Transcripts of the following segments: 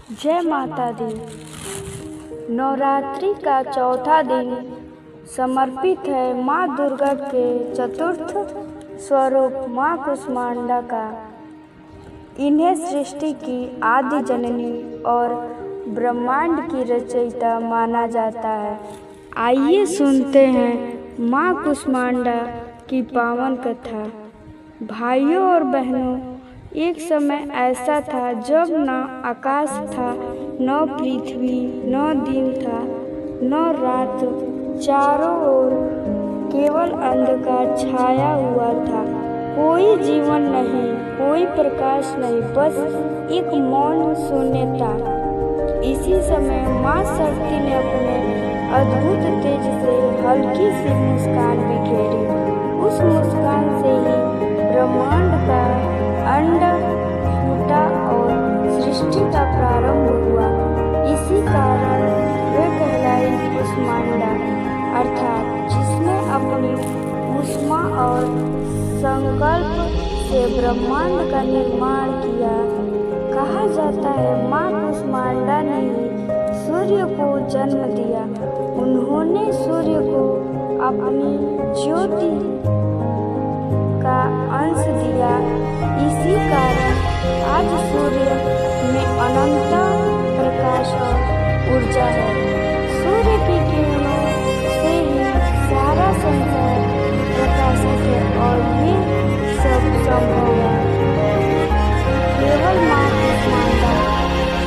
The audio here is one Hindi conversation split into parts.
जय माता दी। नवरात्रि का चौथा दिन समर्पित है माँ दुर्गा के चतुर्थ स्वरूप माँ कुष्मांडा का। इन्हें सृष्टि की आदि जननी और ब्रह्मांड की रचयिता माना जाता है। आइए सुनते हैं माँ कुष्मांडा की पावन कथा। भाइयों और बहनों, एक समय ऐसा था जब न आकाश था, न पृथ्वी, न दिन था, न रात। चारों ओर केवल अंधकार छाया हुआ था। कोई जीवन नहीं, कोई प्रकाश नहीं, बस एक मौन शून्य था। इसी समय माँ शक्ति ने अपने अद्भुत तेज से हल्की सी मुस्कान बिखेरी। उस मुस्कान से ही ब्रह्मांड का अंडा फूटा और सृष्टि का प्रारंभ हुआ। इसी कारण वे कहलाई कुष्मांडा, अर्थात जिसने अपनी ऊष्मा और संकल्प से ब्रह्मांड का निर्माण किया। कहा जाता है माँ कुष्मांडा ने ही सूर्य को जन्म दिया। उन्होंने सूर्य को अपनी ज्योति का अंश दिया। इसी कारण आज सूर्य में अनंत प्रकाश और ऊर्जा है। सूर्य की किरणों से ही सारा संसार प्रकाशित है और ये सब संभव है केवल माँ कुष्मांडा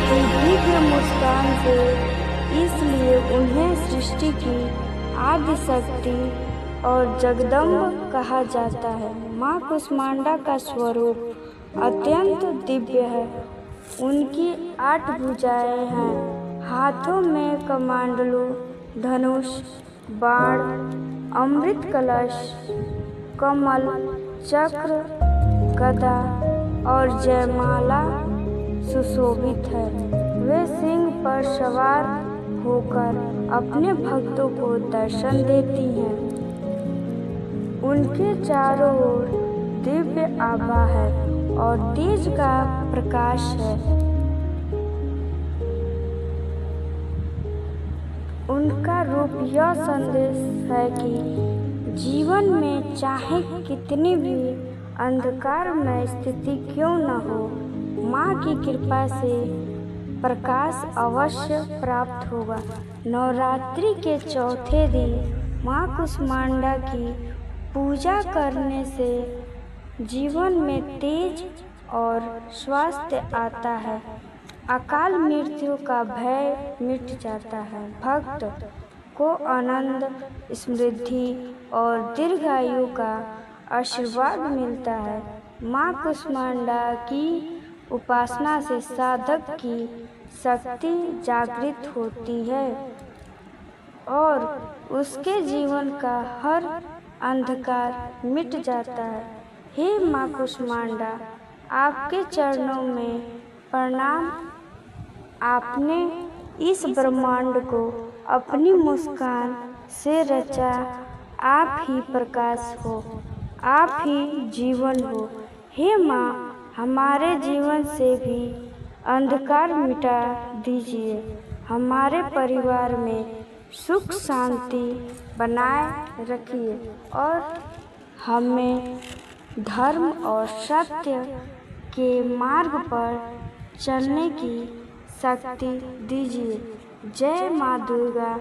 की दिव्य मुस्कान से। इसलिए उन्हें सृष्टि की आदि शक्ति और जगदम्ब कहा जाता है। माँ कुष्मांडा का स्वरूप अत्यंत दिव्य है। उनकी 8 भुजाएं हैं। हाथों में कमंडलू, धनुष, बाण, अमृत कलश, कमल, चक्र, गदा और जयमाला सुशोभित है। वे सिंह पर सवार होकर अपने भक्तों को दर्शन देती हैं। उनके चारों ओर दिव्य आभा है और तेज का प्रकाश है। उनका रूप यह संदेश है कि जीवन में चाहे कितनी भी अंधकारमय स्थिति क्यों न हो, माँ की कृपा से प्रकाश अवश्य प्राप्त होगा। नवरात्रि के चौथे दिन माँ कुष्मांडा की पूजा करने से जीवन में तेज और स्वास्थ्य आता है। अकाल मृत्यु का भय मिट जाता है। भक्त को आनंद, समृद्धि और दीर्घायु का आशीर्वाद मिलता है। माँ कुष्मांडा की उपासना से साधक की शक्ति जागृत होती है और उसके जीवन का हर अंधकार मिट जाता है। हे माँ कुष्मांडा, आपके चरणों में प्रणाम। आपने इस ब्रह्मांड को अपनी मुस्कान से रचा। आप ही प्रकाश हो, आप ही जीवन हो। हे माँ, हमारे जीवन से भी अंधकार मिटा दीजिए। हमारे परिवार में सुख शांति बनाए रखिए और हमें धर्म और सत्य के मार्ग पर चलने की शक्ति दीजिए। जय माँ दुर्गा।